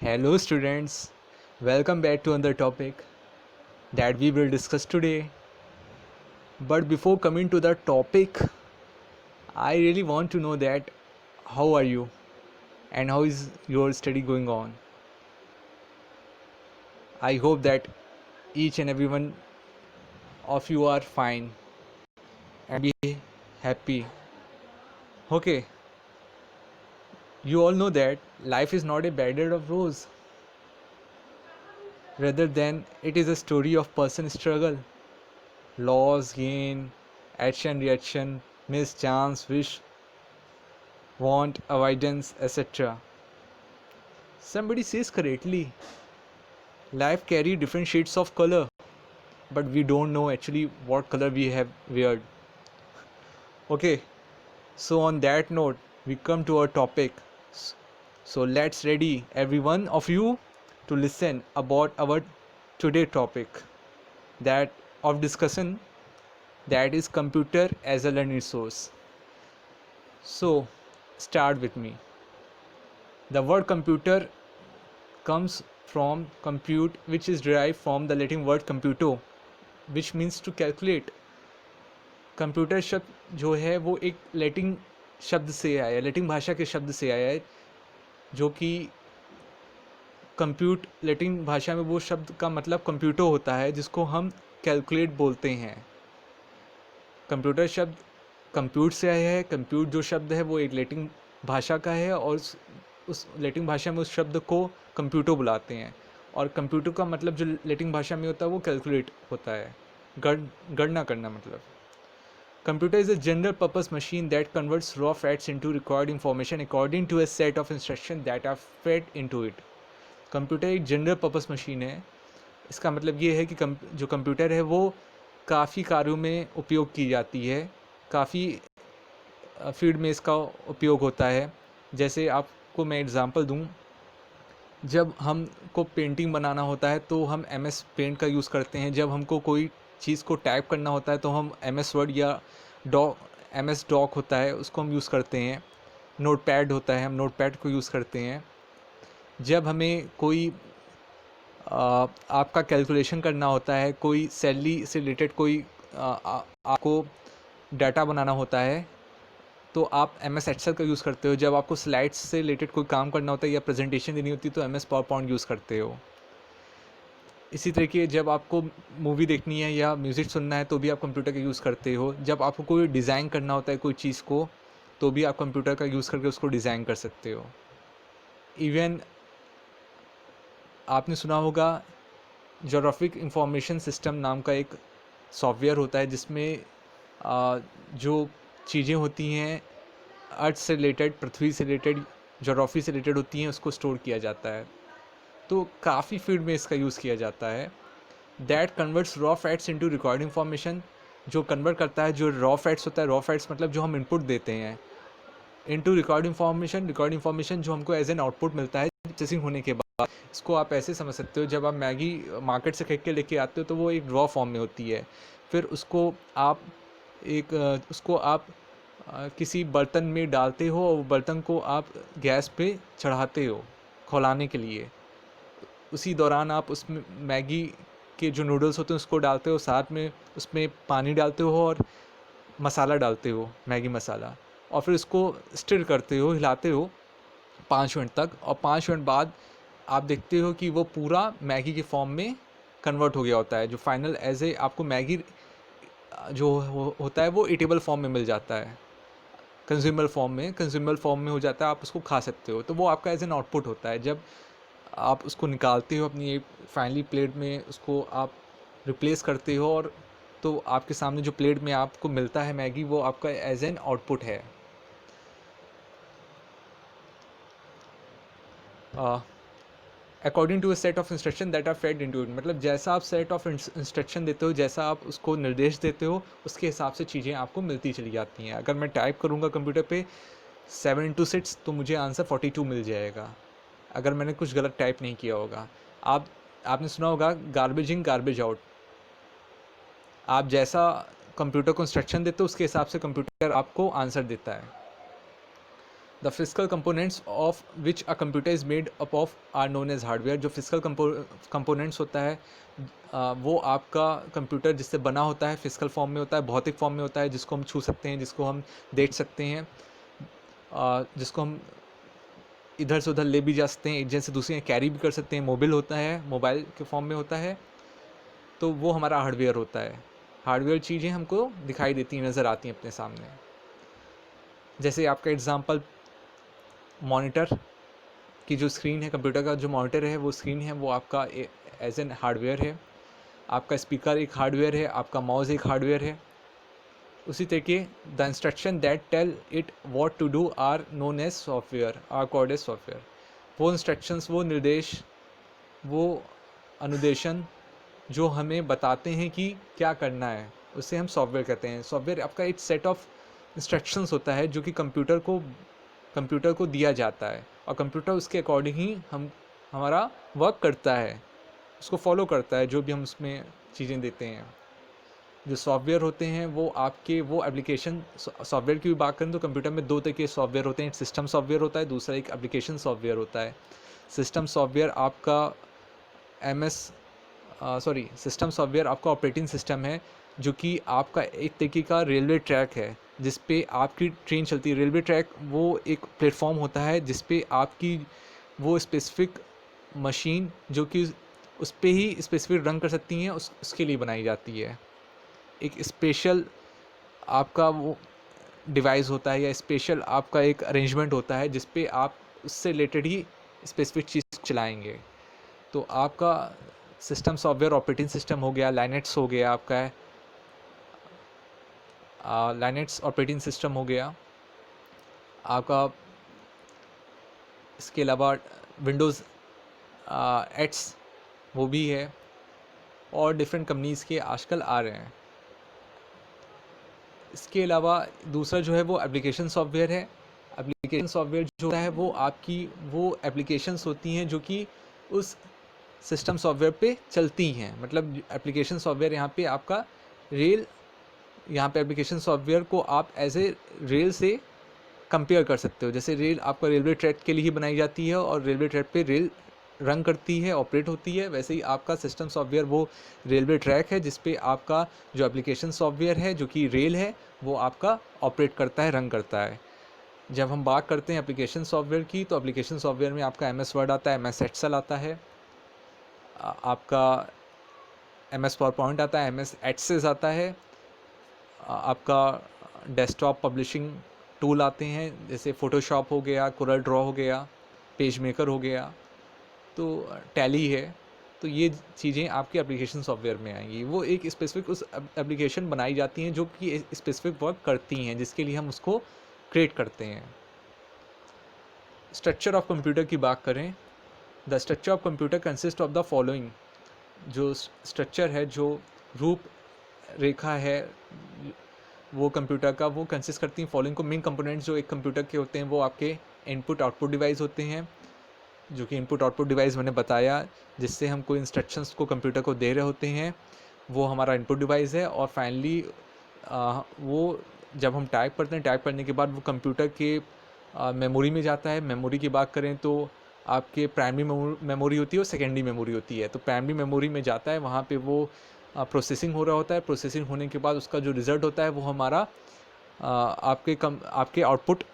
Hello, students. Welcome back to another topic that we will discuss today. But before coming to the topic, I really want to know that how are you and how is your study going on? I hope that each and every one of you are fine and be happy. Okay, you all know that life is not a bed of rose. Rather than it is a story of person struggle, loss, gain, action, reaction, miss, chance, wish, want, avoidance, etc. Somebody says correctly, life carry different shades of color, but we don't know actually what color we have weared. Okay, so on that note, we come to our topic. So let's ready every one of you to listen about our today topic that of discussion, that is computer as a learning resource. So start with me. The word computer comes from compute, which is derived from the Latin word computo, which means to calculate. Computer शब्द जो है वो एक Latin शब्द से आया है, Latin भाषा के शब्द से आया है, जो कि कंप्यूट लैटिन भाषा में वो शब्द का मतलब कंप्यूटर होता है, जिसको हम कैलकुलेट बोलते हैं. कंप्यूटर शब्द कंप्यूट से आया है. कंप्यूट जो शब्द है वो एक लैटिन भाषा का है और उस लैटिन भाषा में उस शब्द को कंप्यूटर बुलाते हैं. और कंप्यूटर का मतलब जो लैटिन भाषा में होता है वो कैलकुलेट होता है, गणना करना मतलब. Computer is a general purpose machine that converts raw facts into recorded information according to a set of instructions that are fed into it. Computer एक जनरल पर्पस मशीन है. इसका मतलब ये है कि जो कंप्यूटर है वो काफ़ी कार्यों में उपयोग की जाती है, काफ़ी फील्ड में इसका उपयोग होता है. जैसे आपको मैं एग्ज़ाम्पल दूं, जब हमको पेंटिंग बनाना होता है तो हम MS पेंट का यूज़ करते हैं. जब हमको कोई चीज़ को टाइप करना होता है तो हम MS वर्ड या MS डॉक होता है उसको हम यूज़ करते हैं. नोट पैड होता है, हम नोट पैड को यूज़ करते हैं. जब हमें कोई आपका कैलकुलेशन करना होता है, कोई सैलरी से रिलेटेड कोई आपको डाटा बनाना होता है तो आप MS एक्सेल का यूज़ करते हो. जब आपको स्लाइड्स से रिलेटेड कोई काम करना होता है या प्रेजेंटेशन देनी होती है तो MS पावर पॉइंट यूज़ करते हो. इसी तरीके जब आपको मूवी देखनी है या म्यूज़िक सुनना है तो भी आप कंप्यूटर का यूज़ करते हो. जब आपको कोई डिज़ाइन करना होता है कोई चीज़ को तो भी आप कंप्यूटर का यूज़ करके उसको डिज़ाइन कर सकते हो. इवन आपने सुना होगा ज्योग्राफिक इंफॉर्मेशन सिस्टम नाम का एक सॉफ्टवेयर होता है जिसमें जो चीज़ें होती हैं अर्थ से रिलेटेड, पृथ्वी से रिलेटेड, ज्योग्राफी से रिलेटेड होती हैं उसको स्टोर किया जाता है. तो काफ़ी फील्ड में इसका यूज़ किया जाता है. That converts raw fats into record information, जो कन्वर्ट करता है जो रॉ फैट्स होता है, रॉ फैट्स मतलब जो हम इनपुट देते हैं, इनटू रिकॉर्ड इन्फॉर्मेशन जो हमको एज एन आउटपुट मिलता है प्रोसेसिंग होने के बाद. इसको आप ऐसे समझ सकते हो, जब आप मैगी मार्केट से खरीद के लेके आते हो तो वो एक रॉ फॉर्म में होती है. फिर उसको आप किसी बर्तन में डालते हो और बर्तन को आप गैस पे चढ़ाते हो खौलाने के लिए. उसी दौरान आप उसमें मैगी के जो नूडल्स होते हैं उसको डालते हो, साथ में उसमें पानी डालते हो और मसाला डालते हो, मैगी मसाला, और फिर उसको स्टिर करते हो, हिलाते हो 5 मिनट तक. और 5 मिनट बाद आप देखते हो कि वो पूरा मैगी के फॉर्म में कन्वर्ट हो गया होता है. जो फाइनल एज ए आपको मैगी जो होता है वो ईटेबल फॉर्म में मिल जाता है, कंज्यूमेबल फॉर्म में हो जाता है. आप उसको खा सकते हो. तो वो आपका एज एन आउटपुट होता है. जब आप उसको निकालते हो अपनी एक फाइनली प्लेट में, उसको आप रिप्लेस करते हो और तो आपके सामने जो प्लेट में आपको मिलता है मैगी वो आपका एज एन आउटपुट है. According to a set of instruction that are fed into it, मतलब जैसा आप सेट ऑफ इंस्ट्रक्शन देते हो, जैसा आप उसको निर्देश देते हो, उसके हिसाब से चीज़ें आपको मिलती चली जाती हैं. अगर मैं टाइप करूँगा कंप्यूटर पे 7 × 6 तो मुझे आंसर 42 मिल जाएगा, अगर मैंने कुछ गलत टाइप नहीं किया होगा. आपने सुना होगा गार्बेज इन गार्बेज आउट. आप जैसा कंप्यूटर को इंस्ट्रक्शन देते हो उसके हिसाब से कंप्यूटर आपको आंसर देता है. The physical components of which a computer is made up of are known as hardware. जो फिजिकल कंपोनेंट्स होता है वो आपका कंप्यूटर जिससे बना होता है, फिजिकल फॉर्म में होता है, भौतिक फॉर्म में होता है, जिसको हम छू सकते हैं, जिसको हम देख सकते हैं, जिसको हम इधर से उधर ले भी जा सकते हैं, एक जगह से दूसरी जगह कैरी भी कर सकते हैं। मोबाइल होता है, मोबाइल के फॉर्म में होता है, तो वो हमारा हार्डवेयर होता है। हार्डवेयर चीज़ें हमको दिखाई देती हैं, नज़र आती हैं अपने सामने। जैसे आपका एग्जांपल मॉनिटर की जो स्क्रीन है, कंप्यूटर का जो मॉनिटर है वो स्क्रीन है, वो आपका एज एन हार्डवेयर है। आपका स्पीकर एक हार्डवेयर है, आपका माउस एक हार्डवेयर है। उसी तरीके the instruction that tell it what to do are known as software, are called as software. वो इंस्ट्रक्शंस, वो निर्देश, वो अनुदेशन जो हमें बताते हैं कि क्या करना है, उसे हम सॉफ्टवेयर कहते हैं। सॉफ्टवेयर आपका एक सेट ऑफ इंस्ट्रक्शंस होता है जो कि कंप्यूटर को दिया जाता है, और कंप्यूटर उसके अकॉर्डिंग ही हमारा वर्क करता है, उसको फॉलो करता है जो भी हम उसमें चीज़ें देते हैं। जो सॉफ्टवेयर होते हैं वो आपके वो एप्लीकेशन, सॉफ्टवेयर की भी बात करें तो कंप्यूटर में दो तरह के सॉफ्टवेयर होते हैं। एक सिस्टम सॉफ्टवेयर होता है, दूसरा एक एप्लीकेशन सॉफ्टवेयर होता है। सिस्टम सॉफ्टवेयर आपका सिस्टम सॉफ्टवेयर आपका ऑपरेटिंग सिस्टम है, जो कि आपका एक तरीके का रेलवे ट्रैक है जिस पे आपकी ट्रेन चलती है। रेलवे ट्रैक वो एक प्लेटफॉर्म होता है जिस पे आपकी वो स्पेसिफिक मशीन जो कि उस पे ही स्पेसिफिक रन कर सकती हैं, उसके लिए बनाई जाती है। एक स्पेशल आपका वो डिवाइस होता है या स्पेशल आपका एक अरेंजमेंट होता है जिस पे आप उससे रिलेटेड ही स्पेसिफिक चीज़ चलाएंगे। तो आपका सिस्टम सॉफ्टवेयर ऑपरेटिंग सिस्टम हो गया, लाइनेट्स हो गया, आपका लाइनेट्स ऑपरेटिंग सिस्टम हो गया आपका। इसके अलावा विंडोज़ एट्स वो भी है, और डिफरेंट कंपनीज़ के आजकल आ रहे हैं। इसके अलावा दूसरा जो है वो एप्लीकेशन सॉफ्टवेयर है। एप्लीकेशन सॉफ्टवेयर जो होता है वो आपकी वो एप्लीकेशंस होती हैं जो कि उस सिस्टम सॉफ्टवेयर पे चलती हैं। मतलब एप्लीकेशन सॉफ्टवेयर यहाँ पे आपका रेल, यहाँ पे एप्लीकेशन सॉफ्टवेयर को आप एज ए रेल से कंपेयर कर सकते हो। जैसे रेल आपका रेलवे ट्रैक के लिए ही बनाई जाती है और रेलवे ट्रैक पे रेल रन करती है, ऑपरेट होती है, वैसे ही आपका सिस्टम सॉफ्टवेयर वो रेलवे ट्रैक है जिस पे आपका जो एप्लीकेशन सॉफ्टवेयर है जो कि रेल है वो आपका ऑपरेट करता है, रन करता है। जब हम बात करते हैं एप्लीकेशन सॉफ्टवेयर की, तो एप्लीकेशन सॉफ्टवेयर में आपका MS वर्ड आता है, MS एक्सेल आता है, आपका MS पावर पॉइंट आता है, MS एक्सेस आता है, आपका डेस्कटॉप पब्लिशिंग टूल आते हैं जैसे फ़ोटोशॉप हो गया, कोरल ड्रॉ हो गया, पेज मेकर हो गया, तो टैली है। तो ये चीज़ें आपके एप्लीकेशन सॉफ्टवेयर में आएंगी। वो एक स्पेसिफिक उस एप्लीकेशन बनाई जाती हैं जो कि स्पेसिफिक वर्क करती हैं, जिसके लिए हम उसको क्रिएट करते हैं। स्ट्रक्चर ऑफ कंप्यूटर की बात करें, the structure of computer consist of the following. जो स्ट्रक्चर है, जो रूप रेखा है वो कंप्यूटर का, वो कंसिस्ट करती हैं फॉलोइंग को। मेन कंपोनेंट्स जो एक कंप्यूटर के होते हैं वो आपके इनपुट आउटपुट डिवाइस होते हैं, जो कि इनपुट आउटपुट डिवाइस मैंने बताया, जिससे हम कोई इंस्ट्रक्शंस को कंप्यूटर को दे रहे होते हैं, वो हमारा इनपुट डिवाइस है। और फाइनली वो जब हम टाइप करते हैं, टाइप करने के बाद वो कंप्यूटर के मेमोरी में जाता है। मेमोरी की बात करें तो आपके प्राइमरी मेमोरी होती है और सेकेंडरी मेमोरी होती है। तो प्राइमरी मेमोरी में जाता है, वहाँ पे वो प्रोसेसिंग हो रहा होता है। प्रोसेसिंग होने के बाद उसका जो रिज़ल्ट होता है वो हमारा आपके आउटपुट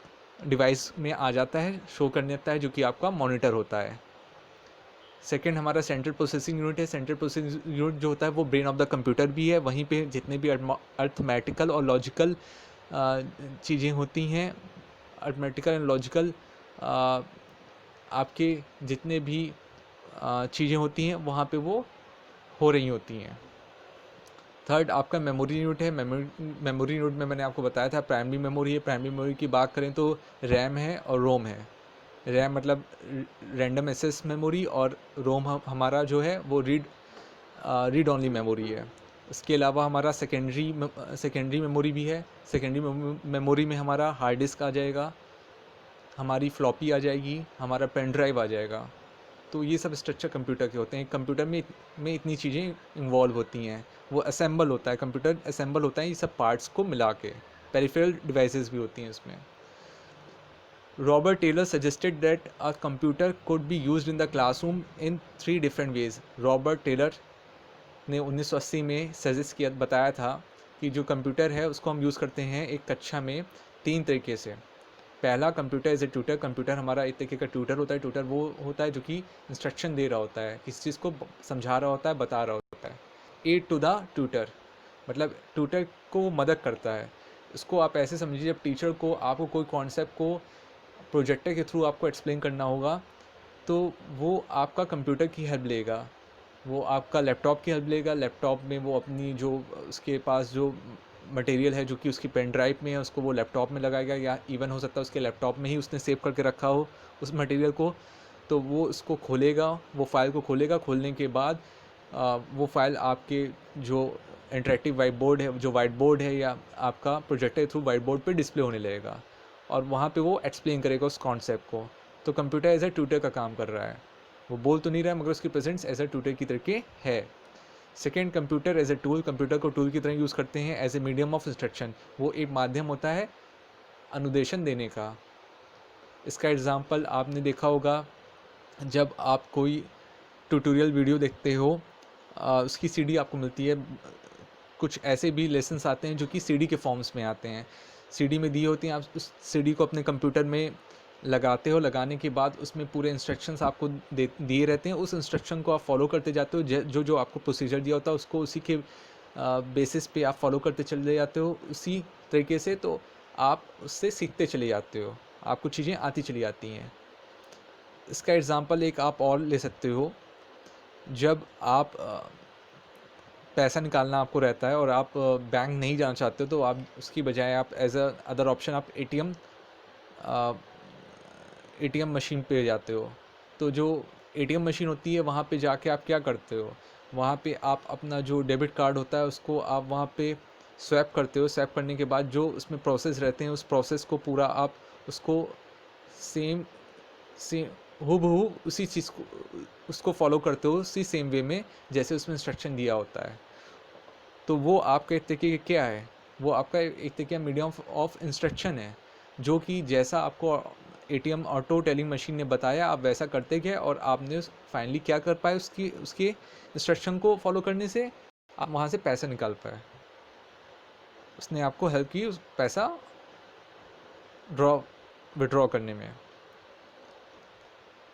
डिवाइस में आ जाता है, शो करने लगता है, जो कि आपका मॉनिटर होता है। सेकंड हमारा सेंट्रल प्रोसेसिंग यूनिट है। सेंट्रल प्रोसेसिंग यूनिट जो होता है वो ब्रेन ऑफ द कंप्यूटर भी है। वहीं पे जितने भी अर्थमेटिकल और लॉजिकल चीज़ें होती हैं, अर्थमेटिकल एंड लॉजिकल आपके जितने भी चीज़ें होती हैं वहाँ पे वो हो रही होती हैं। थर्ड आपका मेमोरी यूनिट है। मेमोरी यूनिट में मैंने आपको बताया था प्राइमरी मेमोरी है। प्राइमरी मेमोरी की बात करें तो रैम है और रोम है। रैम मतलब रैंडम एक्सेस मेमोरी, और रोम हमारा जो है वो रीड ओनली मेमोरी है। इसके अलावा हमारा सेकेंडरी मेमोरी भी है। सेकेंडरी मेमोरी में हमारा हार्ड डिस्क आ जाएगा, हमारी फ्लॉपी आ जाएगी, हमारा पेन ड्राइव आ जाएगा। तो ये सब स्ट्रक्चर कंप्यूटर के होते हैं। कंप्यूटर में इतनी चीज़ें इन्वॉल्व होती हैं। वो असेंबल होता है, कंप्यूटर असेंबल होता है ये सब पार्ट्स को मिला के। पेरिफेरल डिवाइसेस भी होती हैं इसमें। Robert Taylor suggested that a computer could be used in the classroom in 3 different ways. Robert Taylor ने 1980 में सजेस्ट किया बताया था कि जो कंप्यूटर है उसको हम यूज़ करते हैं एक कक्षा में 3 तरीके से। पहला, computer as a tutor. Computer हमारा एक तरीके का ट्यूटर होता है। ट्यूटर वो होता है जो कि इंस्ट्रक्शन दे रहा होता है, किसी चीज़ को समझा रहा होता है, बता रहा होता है। एड टू द ट्यूटर, मतलब ट्यूटर को मदद करता है। इसको आप ऐसे समझिए, जब टीचर को आपको कोई कॉन्सेप्ट को प्रोजेक्टर के थ्रू आपको एक्सप्लेन करना होगा तो वो आपका कंप्यूटर की हेल्प लेगा, वो आपका लैपटॉप की हेल्प लेगा। लैपटॉप में वो अपनी जो उसके पास जो मटेरियल है जो कि उसकी पेन ड्राइव में है उसको वो लैपटॉप में लगाएगा, या इवन हो सकता है उसके लैपटॉप में ही उसने सेव करके रखा हो उस मटेरियल को। तो वो उसको खोलेगा, वो फाइल को खोलेगा। खोलने के बाद वो फाइल आपके जो इंटरेक्टिव वाइट बोर्ड है या आपका प्रोजेक्टर के थ्रू वाइट बोर्ड पे डिस्प्ले होने लगेगा और वहाँ पे वो एक्सप्लेन करेगा उस कॉन्सेप्ट को। तो कंप्यूटर एज ए ट्यूटर का काम कर रहा है, वो बोल तो नहीं रहा है मगर उसकी प्रेजेंस एज ए ट्यूटर की तरीके है। Second, computer as a tool. Computer को टूल की तरह यूज़ करते हैं as a medium of instruction. वो एक माध्यम होता है अनुदेशन देने का। इसका एग्जाम्पल आपने देखा होगा, जब आप कोई ट्यूटोरियल वीडियो देखते हो, उसकी सीडी आपको मिलती है। कुछ ऐसे भी लेसन्स आते हैं जो कि सीडी के फॉर्म्स में आते हैं, सीडी में दी होती हैं। आप उस सीडी को अपने कंप्यूटर में लगाते हो, लगाने के बाद उसमें पूरे इंस्ट्रक्शंस आपको दिए रहते हैं। उस इंस्ट्रक्शन को आप फॉलो करते जाते हो, जो जो आपको प्रोसीजर दिया होता है उसको उसी के बेसिस पे आप फॉलो करते चले जाते हो उसी तरीके से। तो आप उससे सीखते चले जाते हो, आपको चीज़ें आती चली जाती हैं। इसका एग्ज़ाम्पल एक आप और ले सकते हो, जब आप पैसा निकालना आपको रहता है और आप बैंक नहीं जाना चाहते हो तो आप उसकी बजाय आप एज अ अदर ऑप्शन आप एटीएम मशीन पे जाते हो। तो जो एटीएम मशीन होती है वहाँ पे जाके आप क्या करते हो, वहाँ पे आप अपना जो डेबिट कार्ड होता है उसको आप वहाँ पे स्वैप करते हो। स्वैप करने के बाद जो उसमें प्रोसेस रहते हैं उस प्रोसेस को पूरा आप उसको सेम सेम हूबहू उसी चीज़ को उसको फॉलो करते हो उसी सेम वे में जैसे उसमें इंस्ट्रक्शन दिया होता है। तो वो आपका एक तरीके का क्या है, वो आपका एक तरीके का मीडियम ऑफ इंस्ट्रक्शन है, जो कि जैसा आपको एटीएम ऑटो टेलिंग मशीन ने बताया आप वैसा करते गए और आपने फाइनली क्या कर पाए, उसके इंस्ट्रक्शन को फॉलो करने से आप वहाँ से पैसा निकाल पाए। उसने आपको हेल्प की उस पैसा विड्रॉ करने में।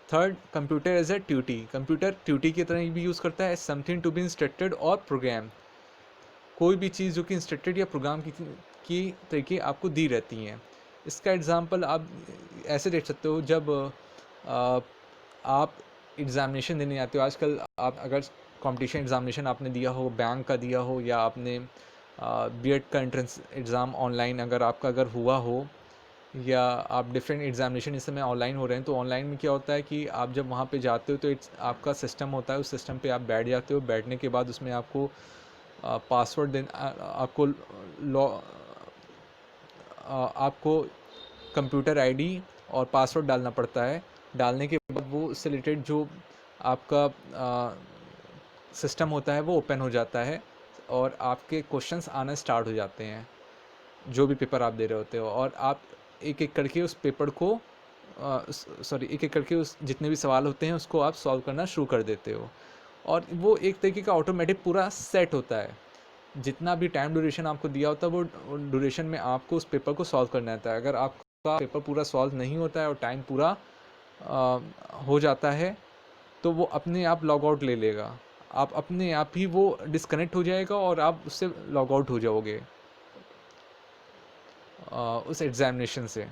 Third, computer as a tutee. Computer tutee की तरह भी यूज़ करता है, समथिंग टू बी इंस्ट्रक्टेड और प्रोग्राम। कोई भी चीज़ जो कि इंस्ट्रक्टेड या प्रोग्राम की तरीके आपको दी रहती हैं। इसका एग्ज़ाम्पल आप ऐसे देख सकते हो, जब आप एग्ज़ामिनेशन देने आते हो। आजकल आप अगर कंपटीशन एग्ज़ामिनेशन आपने दिया हो, बैंक का दिया हो, या आपने बीएड का एंट्रेंस एग्ज़ाम ऑनलाइन अगर हुआ हो, या आप डिफरेंट एग्ज़ामिनेशन इस समय ऑनलाइन हो रहे हैं, तो ऑनलाइन में क्या होता है कि आप जब वहाँ पे जाते हो तो आपका सिस्टम होता है, उस सिस्टम पे आप बैठ जाते हो। बैठने के बाद उसमें आपको पासवर्ड आपको आपको कंप्यूटर आईडी और पासवर्ड डालना पड़ता है। डालने के बाद वो उससे रिलेटेड जो आपका सिस्टम होता है वो ओपन हो जाता है और आपके क्वेश्चंस आना स्टार्ट हो जाते हैं, जो भी पेपर आप दे रहे होते हो। और आप एक एक करके उस पेपर को एक एक करके उस जितने भी सवाल होते हैं उसको आप सॉल्व करना शुरू कर देते हो। और वो एक तरीके का ऑटोमेटिक पूरा सेट होता है। जितना भी टाइम ड्यूरेशन आपको दिया होता है वो ड्यूरेशन में आपको उस पेपर को सॉल्व करना रहता है। अगर आपका पेपर पूरा सॉल्व नहीं होता है और टाइम पूरा हो जाता है तो वो अपने आप लॉग आउट ले लेगा। आप अपने आप ही वो डिस्कनेक्ट हो जाएगा और आप उससे लॉग आउट हो जाओगे उस एग्ज़ामिनेशन से।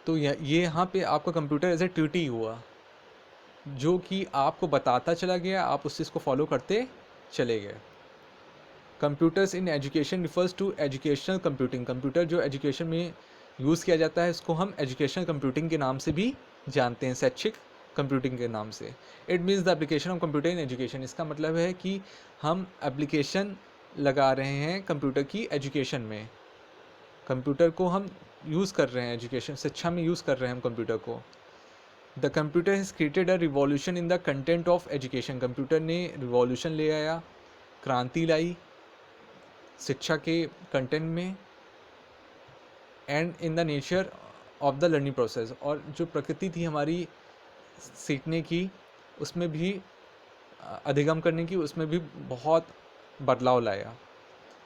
तो ये यहाँ पे आपका कंप्यूटर एज ए ट्यूटी हुआ, जो कि आपको बताता चला गया, आप उस चीज़ को फॉलो करते चले गए। Computers in education refers to educational computing. Computer जो एजुकेशन में यूज़ किया जाता है इसको हम एजुकेशनल कंप्यूटिंग के नाम से भी जानते हैं, शैक्षिक कंप्यूटिंग के नाम से। It means the application of computer in education. इसका मतलब है कि हम एप्लीकेशन लगा रहे हैं कंप्यूटर की एजुकेशन में। कंप्यूटर को हम यूज़ कर रहे हैं एजुकेशन शिक्षा में यूज़ कर रहे हैं हम कंप्यूटर को। The computer has created a revolution in the content of education. Computer ने रिवॉल्यूशन ले आया, क्रांति लाई शिक्षा के कंटेंट में। And in the nature of the learning process, और जो प्रकृति थी हमारी सीखने की, उसमें भी अधिगम करने की, उसमें भी बहुत बदलाव लाया।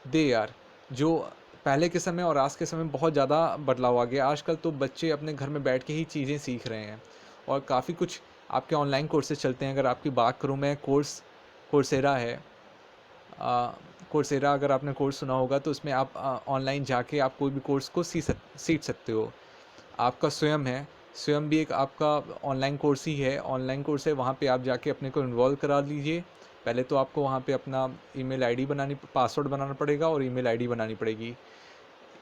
दे यार, जो पहले के समय और आज के समय में बहुत ज़्यादा बदलाव आ गया। आजकल तो बच्चे अपने घर में बैठ के ही चीज़ें सीख रहे हैं, और काफ़ी कुछ आपके ऑनलाइन कोर्सेज चलते हैं। अगर आपकी बात करूँ मैं, कोर्सेरा है। कोर्सेरा, अगर आपने कोर्स सुना होगा, तो उसमें आप ऑनलाइन जाके आप कोई भी कोर्स को सीख सकते हो। आपका स्वयं है, स्वयं भी एक आपका ऑनलाइन कोर्स ही है, ऑनलाइन कोर्स है। वहाँ पे आप जाके अपने को इन्वॉल्व करा लीजिए। पहले तो आपको वहाँ पे अपना ईमेल आईडी पासवर्ड बनाना पड़ेगा और ईमेल आईडी बनानी पड़ेगी।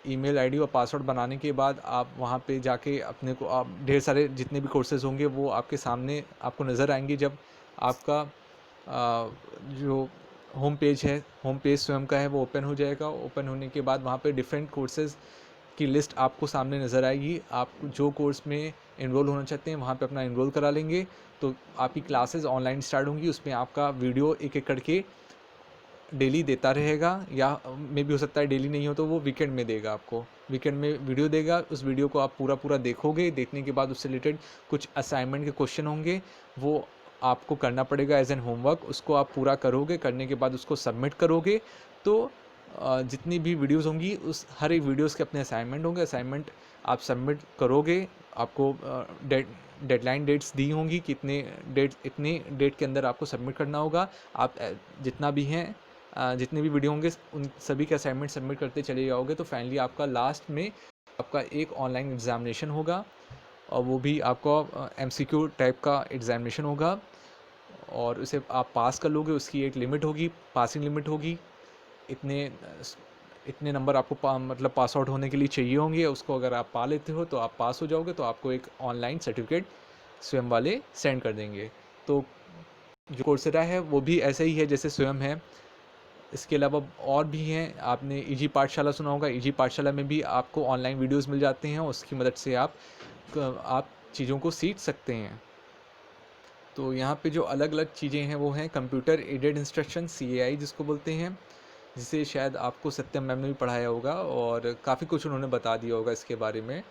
ईमेल आईडी और पासवर्ड बनाने के बाद आप वहाँ पे जाके अपने को, आप ढेर सारे जितने भी कोर्सेज़ होंगे वो आपके सामने आपको नज़र आएंगे। जब आपका जो होम पेज स्वयं का है वो ओपन हो जाएगा। ओपन होने के बाद वहाँ पे डिफरेंट कोर्सेज़ की लिस्ट आपको सामने नज़र आएगी। आप जो कोर्स में इनरोल होना चाहते हैं वहाँ पे अपना इनरोल करा लेंगे, तो आपकी क्लासेस ऑनलाइन स्टार्ट होंगी। उसमें आपका वीडियो एक एक करके डेली देता रहेगा, या मे भी हो सकता है डेली नहीं हो तो वो वीकेंड में देगा। आपको वीकेंड में वीडियो देगा, उस वीडियो को आप पूरा देखोगे। देखने के बाद उससे रिलेटेड कुछ असाइनमेंट के क्वेश्चन होंगे, वो आपको करना पड़ेगा एज एन होमवर्क। उसको आप पूरा करोगे, करने के बाद उसको सबमिट करोगे। तो जितनी भी वीडियोस होंगी, उस हर एक वीडियोस के अपने असाइनमेंट होंगे। असाइनमेंट आप सबमिट करोगे, आपको डेडलाइन डेट्स दी होंगी कि इतने डेट के अंदर आपको सबमिट करना होगा। आप जितना भी हैं, जितने भी वीडियो होंगे उन सभी के असाइनमेंट सबमिट करते चले जाओगे, तो फाइनली आपका लास्ट में आपका एक ऑनलाइन एग्ज़ामिनेशन होगा, और वो भी आपका MCQ टाइप का एग्ज़ामिनेशन होगा, और उसे आप पास कर लोगे। उसकी एक लिमिट होगी, पासिंग लिमिट होगी। इतने इतने नंबर आपको मतलब पास आउट होने के लिए चाहिए होंगे। उसको अगर आप पा लेते हो तो आप पास हो जाओगे, तो आपको एक ऑनलाइन सर्टिफिकेट स्वयं वाले सेंड कर देंगे। तो जो कोर्सेरा है वो भी ऐसे ही है जैसे स्वयं है। इसके अलावा और भी हैं, आपने ईजी पाठशाला सुना होगा। ईजी पाठशाला में भी आपको ऑनलाइन वीडियोस मिल जाते हैं, उसकी मदद से आप चीज़ों को सीख सकते हैं। तो यहाँ पे जो अलग अलग चीज़ें हैं वो हैं कंप्यूटर एडेड इंस्ट्रक्शन, CAI जिसको बोलते हैं, जिसे शायद आपको सत्यम मैम ने भी पढ़ाया होगा, और काफ़ी कुछ उन्होंने बता दिया होगा इसके बारे में।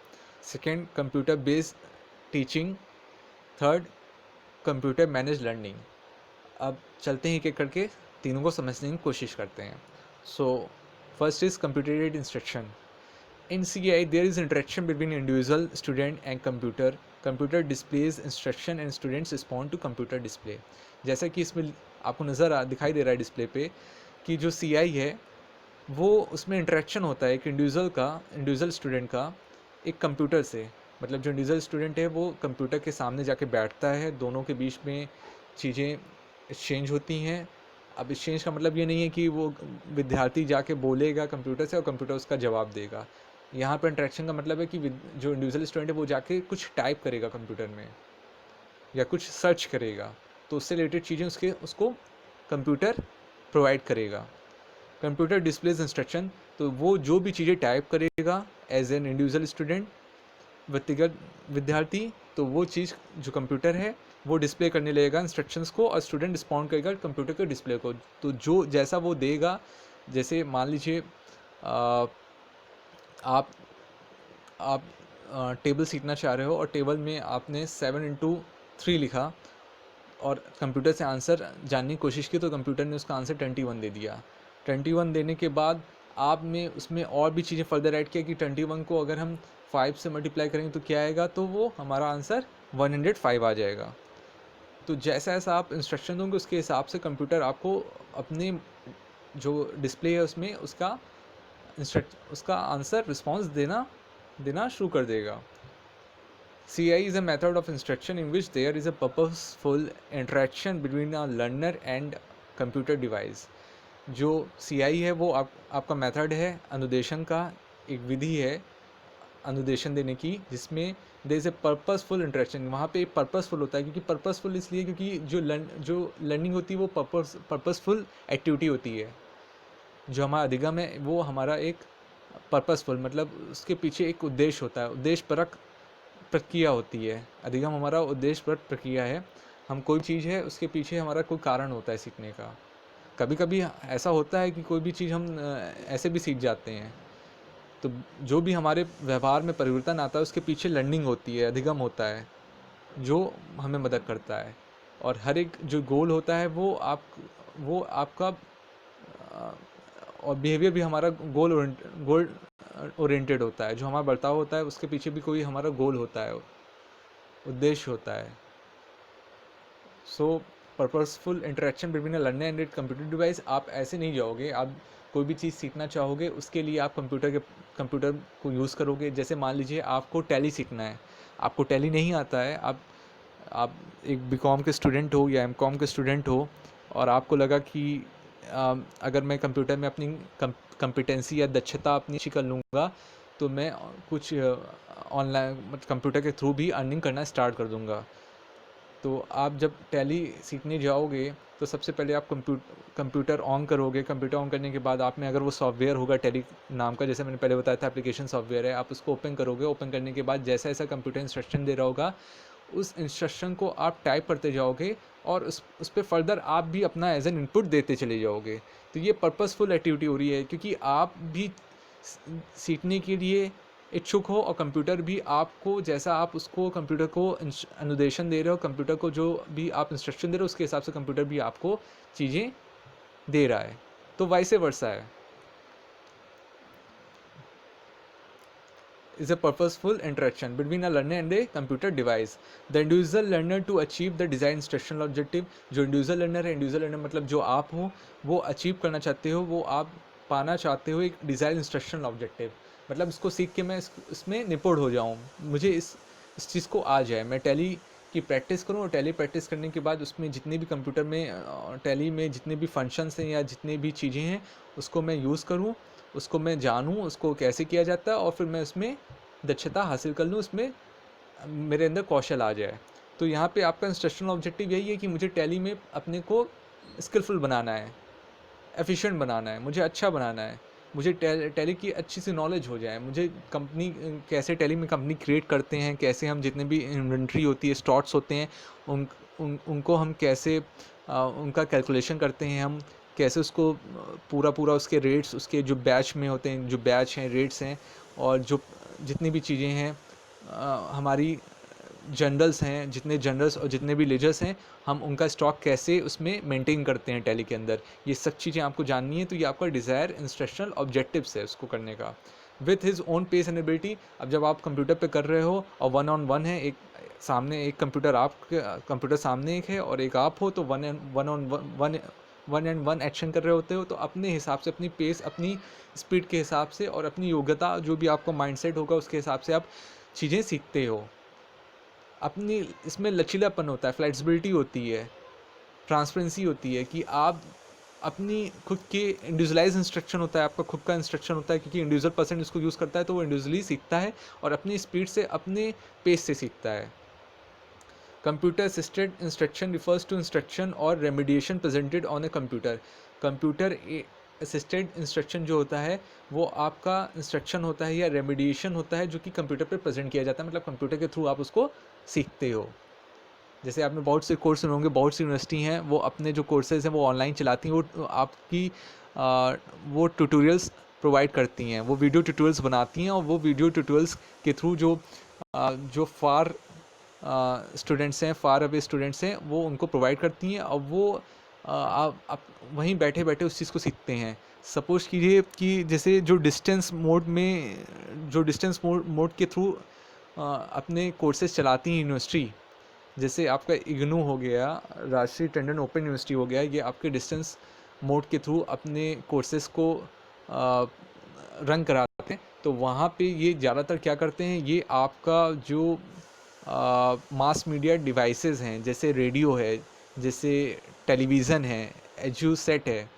Second, computer based teaching. Third, computer manage learning. अब चलते हैं एक एक करके, तीनों को समझने की कोशिश करते हैं। So first is computer aided instruction. In CAI, there is interaction between individual student and computer. Computer displays instruction and students respond to computer display. जैसा कि इसमें आपको दिखाई दे रहा है डिस्प्ले पे, कि जो CI है वो उसमें इंटरेक्शन होता है एक इंडिविजुअल स्टूडेंट का एक कंप्यूटर से। मतलब जो इंडिविजुअल स्टूडेंट है वो कंप्यूटर के सामने जाके बैठता है, दोनों के बीच में चीज़ें एक्सचेंज होती हैं। अब एक्सचेंज का मतलब ये नहीं है कि वो विद्यार्थी जाके बोलेगा कंप्यूटर से और कंप्यूटर उसका जवाब देगा। यहाँ पर इंटरेक्शन का मतलब है कि जो इंडिविजुअल स्टूडेंट है वो जाके कुछ टाइप करेगा कंप्यूटर में, या कुछ सर्च करेगा, तो उससे रिलेटेड चीज़ें उसको कंप्यूटर प्रोवाइड करेगा। कंप्यूटर डिस्प्लेज इंस्ट्रक्शन, तो वो जो भी चीज़ें टाइप करेगा एज एन इंडिविजुअल स्टूडेंट, व्यक्तिगत विद्यार्थी, तो वो चीज़ जो कंप्यूटर है वो डिस्प्ले करने लगेगा इंस्ट्रक्शंस को, और स्टूडेंट रिस्पॉन्ड करेगा कंप्यूटर के डिस्प्ले को। तो जो जैसा वो देगा, जैसे मान लीजिए आप टेबल सीखना चाह रहे हो, और टेबल में आपने 7 × 3 लिखा, और कंप्यूटर से आंसर जानने की कोशिश की, तो कंप्यूटर ने उसका आंसर 21 दे दिया। 21 देने के बाद आपने उसमें और भी चीज़ें फर्दर ऐड किया कि 21 को अगर हम 5 से मल्टीप्लाई करेंगे तो क्या आएगा, तो वो हमारा आंसर 105 आ जाएगा। तो जैसा जैसा आप इंस्ट्रक्शन दोगे उसके हिसाब से कंप्यूटर आपको अपने जो डिस्प्ले है उसमें उसका आंसर रिस्पॉन्स देना शुरू कर देगा। CI is a method of instruction in which there is a purposeful interaction between a learner and computer device. जो CI है वो आपका मेथड है अनुदेशन का, एक विधि है अनुदेशन देने की, जिसमें there is a purposeful interaction. वहाँ पे पर्पसफुल होता है, क्योंकि पर्पसफुल इसलिए क्योंकि जो लर्निंग होती है वो पर्पसफुल एक्टिविटी होती है। जो हमारा अधिगम है वो हमारा एक पर्पसफुल, मतलब उसके पीछे एक उद्देश्य होता है, उद्देश्यपरक प्रक्रिया होती है। अधिगम हमारा उद्देश्यपरक प्रक्रिया है। हम कोई चीज़ है उसके पीछे हमारा कोई कारण होता है सीखने का। कभी कभी ऐसा होता है कि कोई भी चीज़ हम ऐसे भी सीख जाते हैं, तो जो भी हमारे व्यवहार में परिवर्तन आता है उसके पीछे लर्निंग होती है, अधिगम होता है, जो हमें मदद करता है। और हर एक जो गोल होता है वो आपका और बिहेवियर भी हमारा गोल ओरिएंटेड होता है। जो हमारा बर्ताव होता है उसके पीछे भी कोई हमारा गोल होता है, उद्देश्य होता है। So purposeful interaction between a learner and it computer device, आप ऐसे नहीं जाओगे। आप कोई भी चीज़ सीखना चाहोगे उसके लिए आप कंप्यूटर को यूज़ करोगे। जैसे मान लीजिए आपको टैली सीखना है, आपको टैली नहीं आता है, आप एक बीकॉम के स्टूडेंट हो या एमकॉम के स्टूडेंट हो, और आपको लगा कि अगर मैं कंप्यूटर में अपनी कंपिटेंसी या दक्षता अपनी अच्छी कर लूँगा तो मैं कुछ ऑनलाइन कंप्यूटर के थ्रू भी अर्निंग करना स्टार्ट कर दूँगा। तो आप जब टैली सीखने जाओगे तो सबसे पहले आप कंप्यूटर ऑन करोगे। कंप्यूटर ऑन करने के बाद आप में अगर वो सॉफ्टवेयर होगा टैली नाम का, जैसे मैंने पहले बताया था एप्लीकेशन सॉफ्टवेयर है, आप उसको ओपन करोगे। ओपन करने के बाद जैसा ऐसा कंप्यूटर इंस्ट्रक्शन दे रहा होगा उस इंस्ट्रक्शन को आप टाइप करते जाओगे और उस पर फर्दर आप भी अपना एज एन इनपुट देते चले जाओगे। तो ये पर्पसफुल एक्टिविटी हो रही है क्योंकि आप भी सीखने के लिए इच्छुक हो और कंप्यूटर भी आपको, जैसा आप उसको कंप्यूटर को अनुदेशन दे रहे हो, कंप्यूटर को जो भी आप इंस्ट्रक्शन दे रहे हो उसके हिसाब से कंप्यूटर भी आपको चीज़ें दे रहा है। तो वाइसे वर्सा है। is a purposeful interaction between a learner and a computer device. The individual learner to achieve the desired instructional objective. जो individual learner है, individual learner मतलब जो आप हो वो अचीव करना चाहते हो, वो आप पाना चाहते हो एक डिज़ायर इंस्ट्रक्शनल ऑब्जेक्टिव। मतलब इसको सीख के मैं इसमें निपुण हो जाऊँ, मुझे इस चीज़ को आ जाए, मैं टैली की प्रैक्टिस करूँ और टैली प्रैक्टिस करने के बाद उसमें जितने भी कंप्यूटर में टैली में जितने भी फंक्शंस हैं या जितनी भी चीज़ें हैं उसको मैं यूज़ करूँ, उसको मैं जानूँ उसको कैसे किया जाता है और फिर मैं उसमें दक्षता हासिल कर लूँ, उसमें मेरे अंदर कौशल आ जाए। तो यहाँ पे आपका इंस्ट्रक्शनल ऑब्जेक्टिव यही है कि मुझे टैली में अपने को स्किलफुल बनाना है, एफिशिएंट बनाना है, मुझे अच्छा बनाना है, मुझे टैली की अच्छी सी नॉलेज हो जाए, मुझे कंपनी कैसे टैली में कंपनी क्रिएट करते हैं, कैसे हम जितने भी इन्वेंट्री होती है, स्टॉक्स होते हैं, उनको हम कैसे उनका कैलकुलेशन करते हैं, हम कैसे उसको पूरा उसके रेट्स, उसके जो बैच में होते हैं, जो बैच हैं, रेट्स हैं, और जो जितनी भी चीज़ें हैं हमारी जनरल्स हैं, जितने जनरल्स और जितने भी लेजर्स हैं, हम उनका स्टॉक कैसे उसमें मेंटेन करते हैं टैली के अंदर, ये सब चीज़ें आपको जाननी है। तो ये आपका डिज़ायर इंस्ट्रक्शनल ऑब्जेक्टिव्स है उसको करने का with his own pace and ability. अब जब आप कंप्यूटर पे कर रहे हो और 1-on-1 है, एक सामने एक कंप्यूटर सामने एक है और एक आप हो, तो 1-on-1 एक्शन कर रहे होते हो, तो अपने हिसाब से अपनी पेस, अपनी स्पीड के हिसाब से और अपनी योग्यता जो भी आपका माइंडसेट होगा उसके हिसाब से आप चीज़ें सीखते हो। अपनी इसमें लचीलापन होता है, फ्लेक्सिबिलिटी होती है, ट्रांसपेरेंसी होती है कि आप अपनी खुद के इंडिविजुअलाइज इंस्ट्रक्शन होता है, आपका खुद का इंस्ट्रक्शन होता है क्योंकि इंडिविजुअल पर्सन इसको यूज़ करता है तो वो इंडिविजुअली सीखता है और अपनी स्पीड से, अपने पेस से सीखता है। Computer assisted instruction refers to instruction और remediation presented on a computer. Computer assisted instruction जो होता है वो आपका इंस्ट्रक्शन होता है या रेमिडिएशन होता है जो कि कंप्यूटर पे प्रेजेंट किया जाता है, मतलब कंप्यूटर के थ्रू आप उसको सीखते हो। जैसे आपने बहुत से कोर्स सुने होंगे, बहुत सी यूनिवर्सिटी हैं वो अपने जो कोर्सेज हैं वो ऑनलाइन चलाती हैं, वो आपकी वो ट्यूटोरियल्स प्रोवाइड करती हैं, वो वीडियो ट्यूटोरियल्स बनाती हैं और वो वीडियो ट्यूटोरियल्स के थ्रू जो फार स्टूडेंट्स हैं, फार अवे स्टूडेंट्स हैं, वो उनको प्रोवाइड करती हैं और वो आप वहीं बैठे बैठे उस चीज़ को सीखते हैं। सपोज़ कीजिए कि जैसे जो डिस्टेंस मोड के थ्रू अपने कोर्सेज चलाती हैं यूनिवर्सिटी, जैसे आपका इग्नू हो गया, राजश्री टंडन ओपन यूनिवर्सिटी हो गया, ये आपके डिस्टेंस मोड के थ्रू अपने कोर्सेज को रन कराते हैं। तो वहाँ पे ये ज़्यादातर क्या करते हैं, ये आपका जो मास मीडिया डिवाइसेस हैं, जैसे रेडियो है, जैसे टेलीविज़न है, एजुसेट है,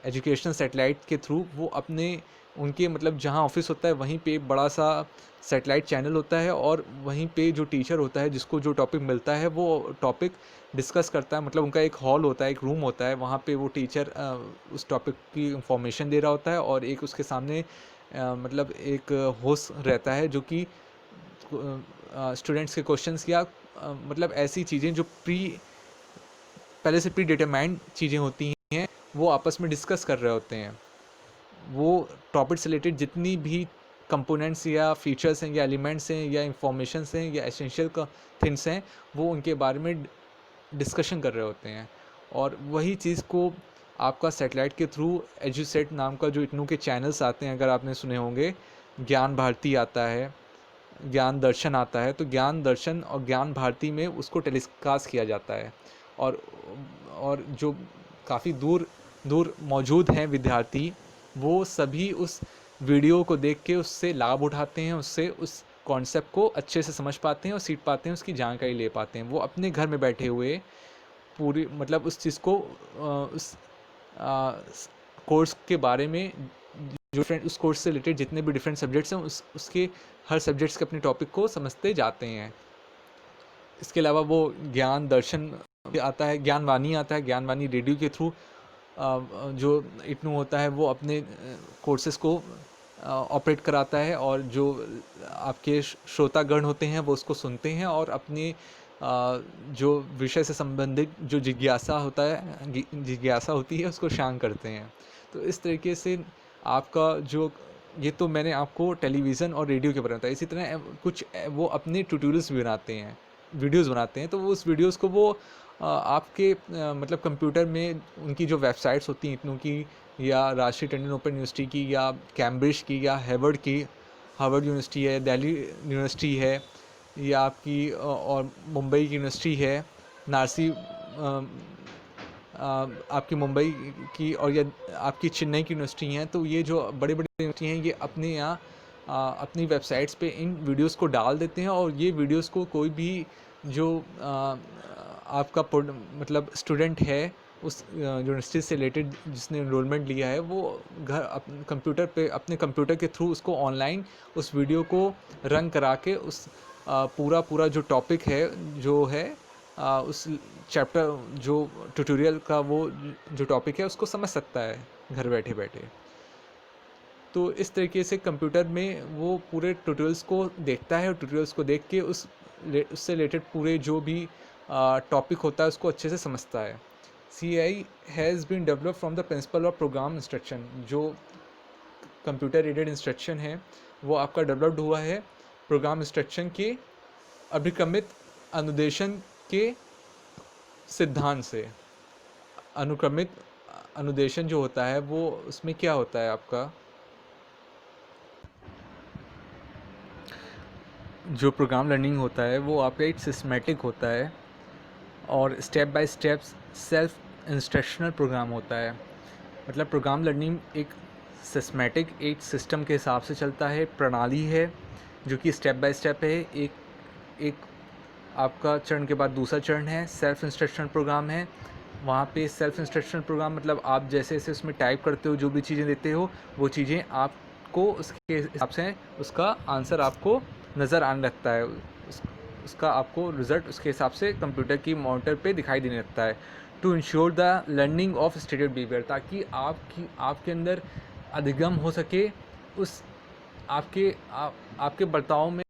एजुकेशनल सैटेलाइट के थ्रू वो अपने उनके मतलब जहाँ ऑफिस होता है वहीं पे बड़ा सा सैटेलाइट चैनल होता है और वहीं पे जो टीचर होता है जिसको जो टॉपिक मिलता है वो टॉपिक डिस्कस करता है, मतलब उनका एक हॉल होता है, एक रूम होता है, वहाँ पे वो टीचर उस टॉपिक की इंफॉर्मेशन दे रहा होता है और एक उसके सामने मतलब एक होस्ट रहता है जो कि स्टूडेंट्स के क्वेश्चंस या मतलब ऐसी चीज़ें जो पहले से प्री डिटरमाइंड चीज़ें होती हैं वो आपस में डिस्कस कर रहे होते हैं। वो टॉपिक से रिलेटेड जितनी भी कंपोनेंट्स या फीचर्स हैं या एलिमेंट्स हैं या इंफॉर्मेशंस हैं या एसेंशियल थिंग्स हैं, वो उनके बारे में डिस्कशन कर रहे होते हैं। और वही चीज़ को आपका सैटेलाइट के थ्रू एजुसेट नाम का जो इग्नू के चैनल्स आते हैं, अगर आपने सुने होंगे, ज्ञान भारती आता है, ज्ञान दर्शन आता है, तो ज्ञान दर्शन और ज्ञान भारती में उसको टेलीकास्ट किया जाता है। और जो काफ़ी दूर दूर मौजूद हैं विद्यार्थी, वो सभी उस वीडियो को देख के उससे लाभ उठाते हैं, उससे उस कॉन्सेप्ट को अच्छे से समझ पाते हैं और सीख पाते हैं, उसकी जानकारी ले पाते हैं। वो अपने घर में बैठे हुए पूरी मतलब उस चीज़ को उस कोर्स के बारे में जो उस कोर्स से रिलेटेड जितने भी डिफरेंट सब्जेक्ट्स हैं उसके हर सब्जेक्ट्स के अपने टॉपिक को समझते जाते हैं। इसके अलावा वो ज्ञान दर्शन आता है, ज्ञानवाणी आता है, ज्ञानवाणी रेडियो के थ्रू जो इग्नू होता है वो अपने कोर्सेज़ को ऑपरेट कराता है, और जो आपके श्रोतागण होते हैं वो उसको सुनते हैं और अपने जो विषय से संबंधित जो जिज्ञासा होती है उसको शांत करते हैं। तो इस तरीके से आपका जो, ये तो मैंने आपको टेलीविज़न और रेडियो के बारे में बताया। इसी तरह कुछ वो अपने ट्यूटोरियल्स भी बनाते हैं, वीडियोस बनाते हैं, तो वो उस वीडियोस को वो आपके मतलब कंप्यूटर में उनकी जो वेबसाइट्स होती हैं इग्नू की या राष्ट्रीय टंडन ओपन यूनिवर्सिटी की या कैम्ब्रिज की या हार्वर्ड यूनिवर्सिटी है, दिल्ली यूनिवर्सिटी है, या आपकी और मुंबई की यूनिवर्सिटी है, नारसी आपकी मुंबई की, और या आपकी चेन्नई की यूनिवर्सिटी हैं। तो ये जो बड़े बड़े यूनिवर्सिटी हैं ये अपने यहाँ अपनी वेबसाइट्स पे इन वीडियोस को डाल देते हैं, और ये वीडियोस को कोई भी जो आपका मतलब स्टूडेंट है उस यूनिवर्सिटी से रिलेटेड जिसने एनरोलमेंट लिया है, वो घर कंप्यूटर पे अपने कंप्यूटर के थ्रू उसको ऑनलाइन उस वीडियो को रन करा के उस पूरा जो टॉपिक है जो है उस चैप्टर जो ट्यूटोरियल का वो जो टॉपिक है उसको समझ सकता है घर बैठे बैठे। तो इस तरीके से कंप्यूटर में वो पूरे ट्यूटोरियल्स को देखता है और ट्यूटोरियल्स को देख के उससे रिलेटेड पूरे जो भी टॉपिक होता है उसको अच्छे से समझता है। CAI has been develop from the principle of program instruction. जो कंप्यूटर एडेड इंस्ट्रक्शन है वो आपका डेवलप्ड हुआ है प्रोग्राम इंस्ट्रक्शन के अभिक्रमित अनुदेशन के सिद्धांत से। अनुक्रमित अनुदेशन जो होता है वो उसमें क्या होता है, आपका जो प्रोग्राम लर्निंग होता है वो आपका एक सिस्टमेटिक होता है और step by step self instructional program होता है। मतलब प्रोग्राम लर्निंग एक सिस्टमेटिक एक सिस्टम के हिसाब से चलता है, प्रणाली है जो कि स्टेप बाय स्टेप है। एक आपका चरण के बाद दूसरा चरण है, सेल्फ इंस्ट्रक्शनल प्रोग्राम है। वहाँ पे सेल्फ इंस्ट्रक्शनल प्रोग्राम मतलब आप जैसे जैसे उसमें टाइप करते हो, जो भी चीज़ें देते हो वो चीज़ें आपको उसके हिसाब से उसका आंसर आपको नज़र आने लगता है, उसका आपको रिज़ल्ट उसके हिसाब से कंप्यूटर की मॉनिटर पे दिखाई देने लगता है। To ensure the learning of stated behaviour, ताकि आपके अंदर अधिगम हो सके उस आपके बर्ताव में